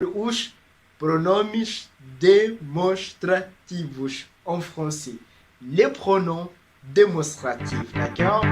Os pronomes démonstrativos en français. Les pronoms démonstratifs, d'accord?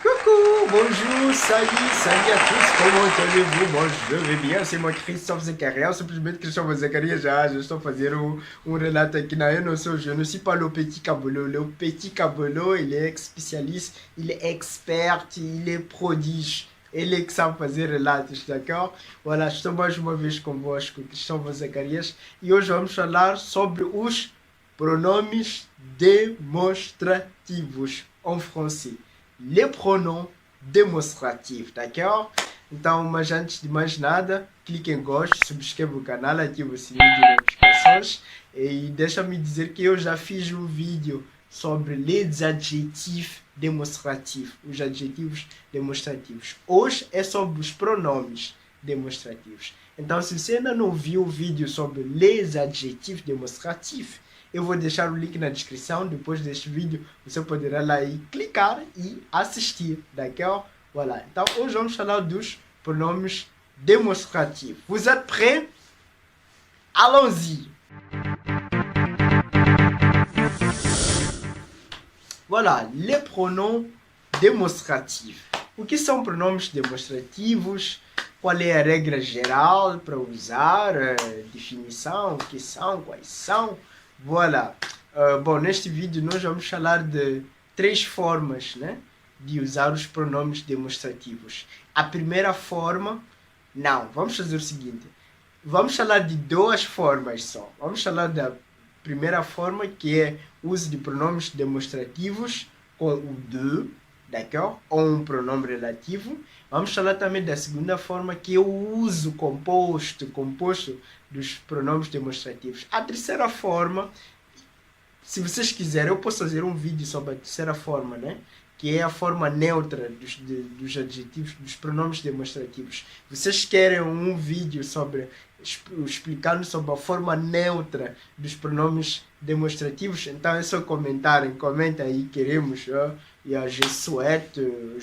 Coucou, bonjour, salut à tous, comment allez-vous? Moi je vais bien, c'est moi Christophe Zakaria, simplesmente Christophe Zakaria, já estou fazendo relato aqui na je ne suis pas le petit cabolo, le petit cabolo il est spécialiste, il est expert, il est prodige. Ele é que sabe fazer relatos, d'accord? Voilà, estou mais uma vez convosco, Cristóvão Zacarias, e hoje vamos falar sobre os pronomes démonstrativos en français. Les pronoms démonstratifs, d'accord? Então, mas antes de mais nada, clique em gosto, subscreva o canal, ative o sininho de notificações e deixa-me dizer que eu já fiz um vídeo sobre les adjetifs demonstrativos, os adjetivos demonstrativos. Hoje é sobre os pronomes demonstrativos. Então, se você ainda não viu o vídeo sobre les adjetifs demonstratifs, eu vou deixar o link na descrição. Depois deste vídeo, você poderá lá ir clicar e assistir, d'accord? Voilà. Então, hoje vamos falar dos pronomes démonstratifs. Vous êtes prêts? Allons-y! Voilà, les pronoms démonstratifs. O que são pronomes demonstrativos? Qual é a regra geral para usar? Definição, o que são, quais são? Voilà. Bom, neste vídeo nós vamos falar de 3 formas, né, de usar os pronomes demonstrativos. A primeira forma, vamos fazer o seguinte. Vamos falar de 2 formas só. Vamos falar da primeira forma, que é o uso de pronomes demonstrativos com o de, d'accord? Ou um pronome relativo. Vamos falar também da segunda forma, que é o uso composto dos pronomes demonstrativos. A terceira forma, se vocês quiserem, eu posso fazer um vídeo sobre a terceira forma, né? Que é a forma neutra dos adjetivos, dos pronomes demonstrativos. Vocês querem um vídeo sobre explicando sobre a forma neutra dos pronomes demonstrativos? Então é só comentarem, comenta aí, queremos, je souhaite,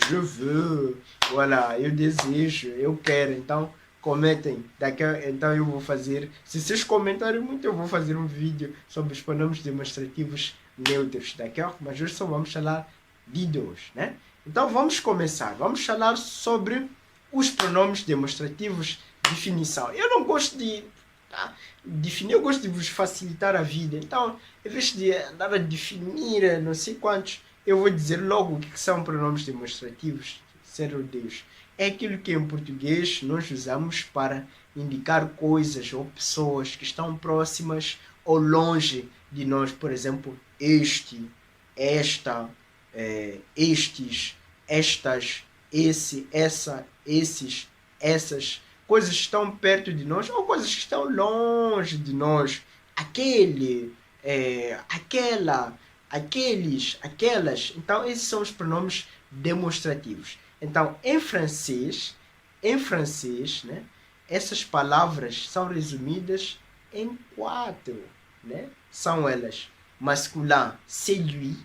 je veux, voilà, eu desejo, eu quero, então comentem, então eu vou fazer, se vocês comentarem muito, eu vou fazer um vídeo sobre os pronomes demonstrativos neutros, d'accord? Mas hoje só vamos falar de 2, né? Então vamos começar, vamos falar sobre os pronomes demonstrativos. Definição. Eu não gosto de definir, eu gosto de vos facilitar a vida. Então, em vez de andar a definir não sei quantos, eu vou dizer logo o que são pronomes demonstrativos. Sério Deus. É aquilo que em português nós usamos para indicar coisas ou pessoas que estão próximas ou longe de nós. Por exemplo, este, esta, estes, estas, esse, essa, esses, essas. Coisas que estão perto de nós ou coisas que estão longe de nós. Aquele, aquela, aqueles, aquelas. Então, esses são os pronomes demonstrativos. Então, em francês, né, essas palavras são resumidas em 4. Né? São elas: masculin, c'est lui,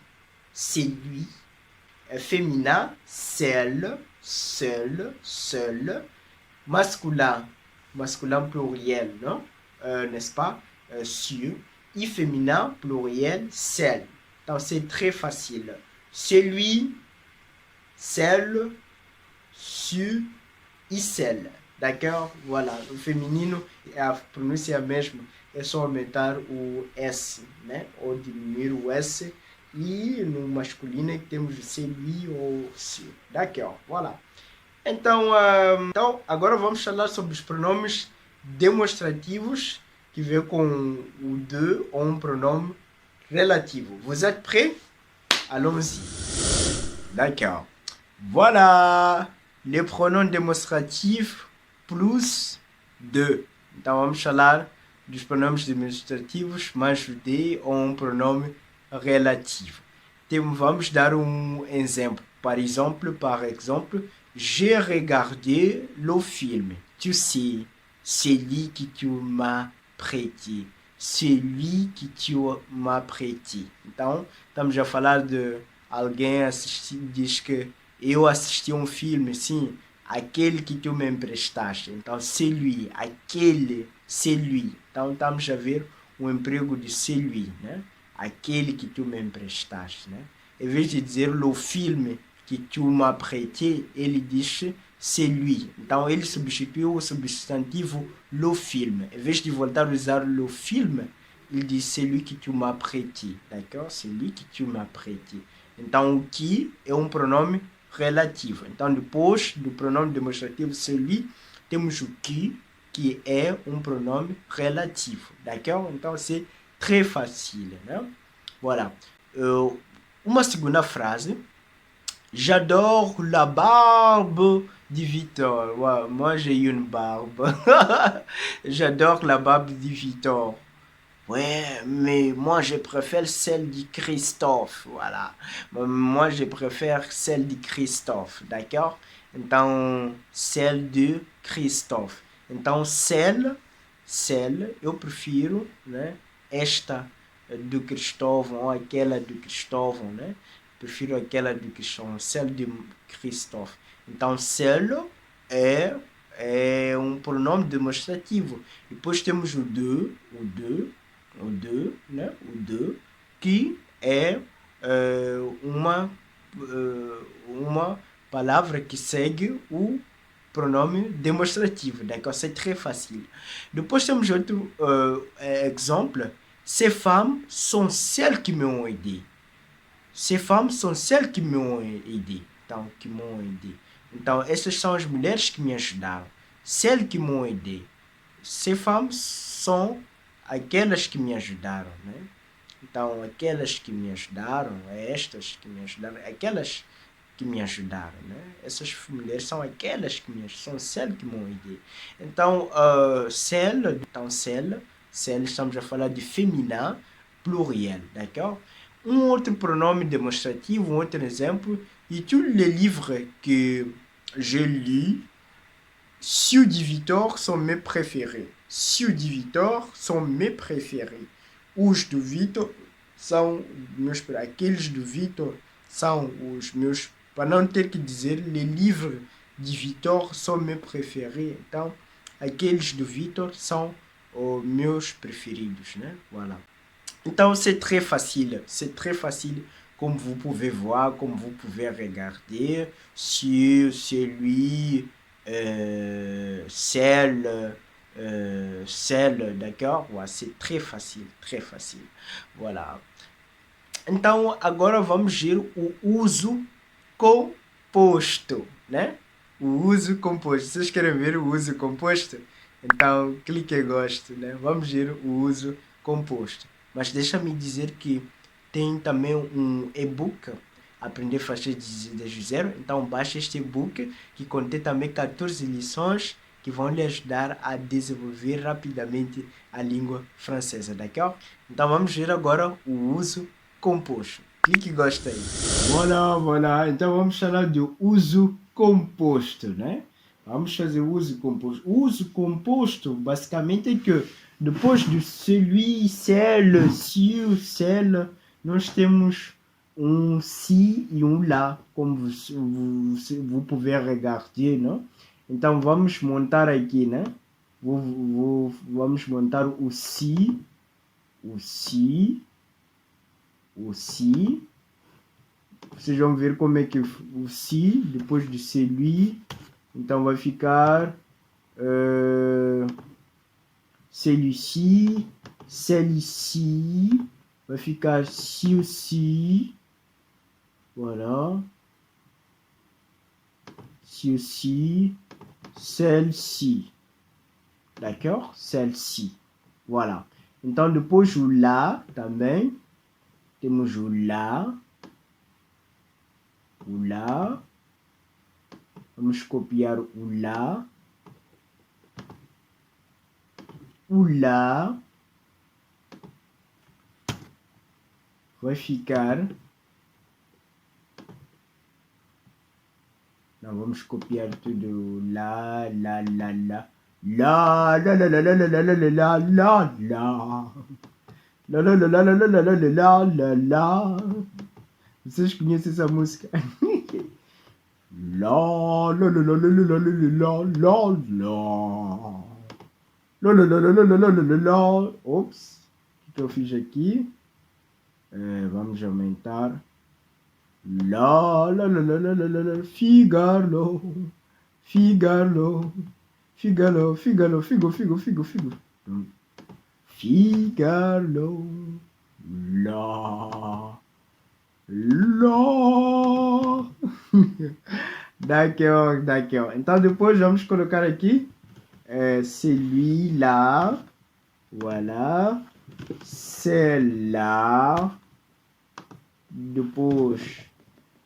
féminin, celle, seul, seule. Masculin pluriel, non? N'est-ce pas? Sur. Et féminin pluriel, celle. Donc c'est très facile. Celui, celle, sur e celle. D'accord? Voilà. No feminino, a pronúncia é a mesma. É só aumentar o S, né? Ou diminuir o S. E no masculino é que temos o celui ou sur. D'accord? Voilà. Então, agora vamos falar sobre os pronomes demonstrativos que vêm com o de ou um pronome relativo. Vous êtes prêts? Allons-y. D'accord. Voilà. Les pronoms démonstratifs plus de. Então, vamos falar dos pronomes demonstrativos mais o de ou um pronome relativo. Vamos dar um exemplo. Par exemple, j'ai regardé le film. Tu sais, celui que tu m'as prêté. Celui que tu m'as prêté. Então, estamos a falar de alguém assistir, diz que eu assisti um filme, sim, aquele que tu me emprestaste. Então, c'est lui, aquele, c'est lui. Então, estamos a ver o emprego de c'est lui, né? Aquele que tu me emprestaste, né? Em vez de dizer le filme que tu m'as prêté, ele diz c'est lui. Então, ele substituiu o substantivo le film. Em vez de voltar a usar le film, il dit c'est lui que tu m'as prêté, d'accord? C'est lui que tu m'as prêté. Então, o que é um pronome relativo. Então, depois do pronome demonstrativo celui, temos o que é um pronome relativo, d'accord? Então, c'est très facile, né? Voilà. Uma segunda frase. J'adore la barbe de Victor. Ouais, moi, j'ai une barbe. J'adore la barbe de Victor. Ouais, mais moi je préfère celle de Christophe, voilà. Moi je préfère celle de Christophe, d'accord? Então, celle de Christophe. Então, celle, eu prefiro, né? Esta do Cristóvão ou aquela do Cristóvão, né? Prefiro aquela do Cristóvão, celle de Christophe. Então, celle é um pronome demonstrativo. Depois temos o de, né? O de, que é uma palavra que segue o pronome demonstrativo, d'accord? C'est très facile. Depois temos outro exemple. Ces femmes sont celles qui m'ont aidé. Ces femmes sont celles qui m'ont aidé. Então, que m'ont aidé. Então, essas são as mulheres que me ajudaram. Celles qui m'ont aidé. Ces femmes são aquelas que me ajudaram, né? Então, aquelas que me ajudaram, estas que me ajudaram, aquelas que me ajudaram, né? Essas mulheres são aquelas que me ajudaram, são celles que m'ont aidé. Então, celle, estamos a falar de féminin pluriel, d'accord? Um outro pronome demonstrativo, um outro exemplo, et tous les livres que je lis, ceux de Victor sont mes préférés. Ceux de Victor sont mes préférés. Os do Victor são meus, aqueles do Victor são os meus, para não ter que dizer les livres de Victor sont mes préférés. Então, aqueles do Victor são os meus preferidos, né? Voilà. Então, c'est très facile, comme vous pouvez voir, comme vous pouvez regarder, sur, celui, celle, d'accord? Ouais, c'est très facile, voilà. Então, agora vamos ver o uso composto, né? O uso composto. Vocês querem ver o uso composto? Então, clique em gosto, né? Vamos ver o uso composto. Mas deixa-me dizer que tem também um e-book, Aprender Francês desde zero. Então, baixe este e-book que contém também 14 lições que vão lhe ajudar a desenvolver rapidamente a língua francesa, d'accord? Então, vamos ver agora o uso composto. Clique em gosto aí. Voilà. Então, vamos falar do uso composto, né? Vamos fazer o uso composto. O uso composto, basicamente, é que depois do celui, celle, sur, celle, nós temos um si e um lá, como vous pouvez regarder, não? Então vamos montar aqui, né? Vamos montar o si. Vocês vão ver como é que o si, depois do celui, então vai ficar celui-ci, celle-ci, vai ficar ci-ci, voilà, ci-ci, celle-ci, d'accord? Celle-ci, voilà. Então depois o lá também, temos o lá, vamos copiar o lá, vai ficar, não, vamos copiar tudo, lá, vocês conhecem essa música? La, la, la, la, la, la, la, la, la, la. La, la, la, la, la, la, la, la, la, la. Ops. O que eu fiz aqui? Vamos aumentar. La, la, la, la, la, la, la, la. Figaro. Figaro. Figaro, Figaro, Figo, Figo, Figo, Figo. Figaro. La. La. D'accord, d'accord. Então depois vamos colocar aqui celui-là. Voilà. Celle-là. Depois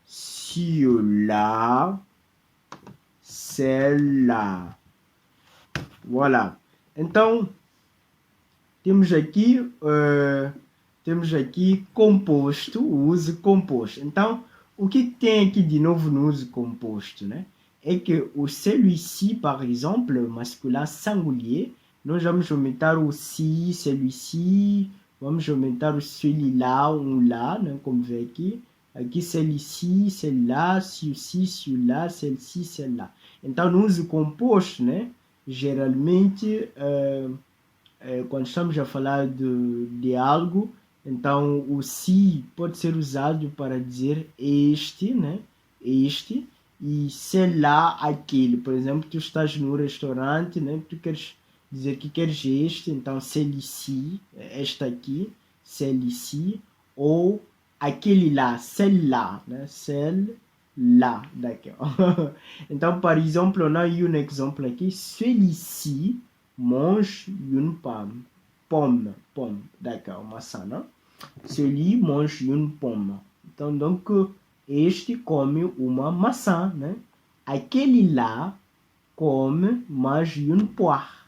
celui-là. Celle-là. Voilà. Então temos aqui composto, o uso composto. Então, o que tem aqui de novo no uso composto, né? É que o celui-ci, par exemple, masculin singulier, nós vamos aumentar o si, celui-ci, vamos aumentar o celui-là, lá, né? Como vê aqui. Aqui, celui-ci, celle-là, celui-ci, celui-là, celle-ci, celle-là. Então, no uso composto, né? Geralmente, quando estamos a falar de algo, então o si pode ser usado para dizer este, né? Este, e sei lá, aquele. Por exemplo, tu estás no restaurante, né? Tu queres dizer que queres este, então celui-ci, esta aqui, celui-ci, ou aquele lá, celle-là, né? Celle-là, d'accord. Então, par exemple, on a eu um exemplo aqui, celui-ci mange une pomme. Pomme, d'accord, maçã, não? Celui mange une pomme. Então, donc, este come uma maçã, né? Aquele lá come, mange une poire,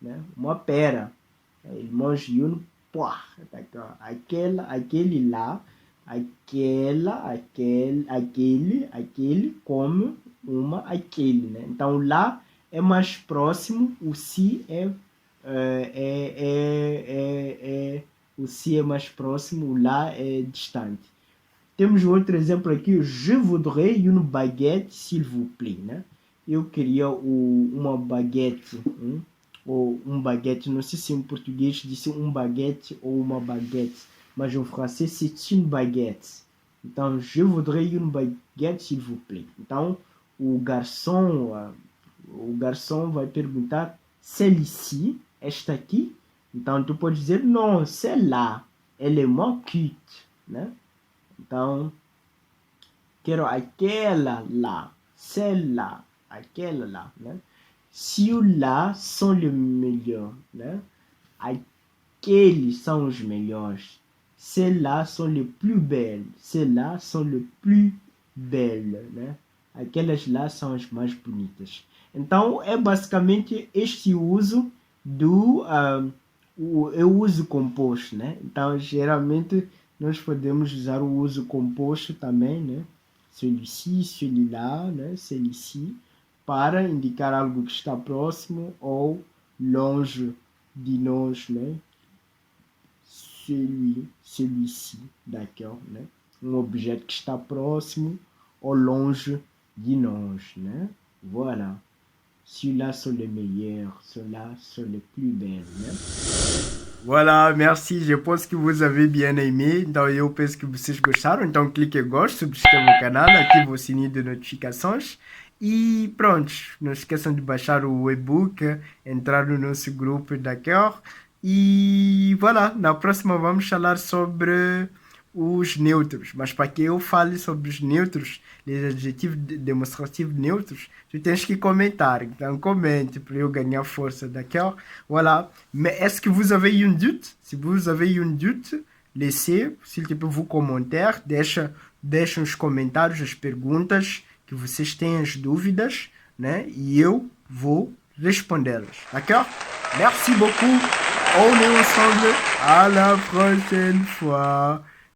né? Uma pera. Ele mange une poire, d'accord? Aquele lá, aquele come aquele, né? Então, lá é mais próximo, o si o si é mais próximo, o lá é distante. Temos outro exemplo aqui, je voudrais une baguette, s'il vous plaît, né? Eu queria uma baguette, ou baguette, não sei se em português disse baguette ou uma baguette, mas em francês c'est une baguette. Então, je voudrais une baguette, s'il vous plaît. Então, o garçom vai perguntar, celle-ci, esta aqui? Então, tu pode dizer, não, celle-là, elle est moins cute, né? Então, quero aquela lá, celle-là, aquela lá, né? Ceux-là são les meilleurs, né? Aqueles são os melhores. Celles-là sont les plus belles. Celles-là sont les plus belles, né? Aquelas lá são as mais bonitas. Então, é basicamente este uso do uso composto, né? Então, geralmente, nós podemos usar o uso composto também, né? Celui-ci, celui-là, né? Celui-ci, para indicar algo que está próximo ou longe de nós, né? Celui-ci, d'accord, né? Um objeto que está próximo ou longe de nós, né? Voilà. Ceux-là sont les meilleurs, ceux-là sont les plus belles, né? Voilà, merci. Je pense que vous avez bien aimé. Então, eu penso que vocês gostaram. Então, clique em gosto, subscreva o canal, ative o sininho de notificações. E pronto, não esqueçam de baixar o e-book, entrar no nosso grupo, d'accord? E voilà, na próxima vamos falar sobre os neutros. Mas para que eu fale sobre os neutros, les adjetifs démonstratifs neutros, tu tens que comentar. Então commente para eu ganhar força, d'accord? Voilà. Mais est-ce que vous avez un doute? Si vous avez un doute, laissez, s'il te plaît, vos commentaires. Deixa nos comentários as perguntas que vocês têm, as dúvidas, né? E eu vou respondê-las, d'accord? Merci beaucoup. On est ensemble. À la prochaine fois.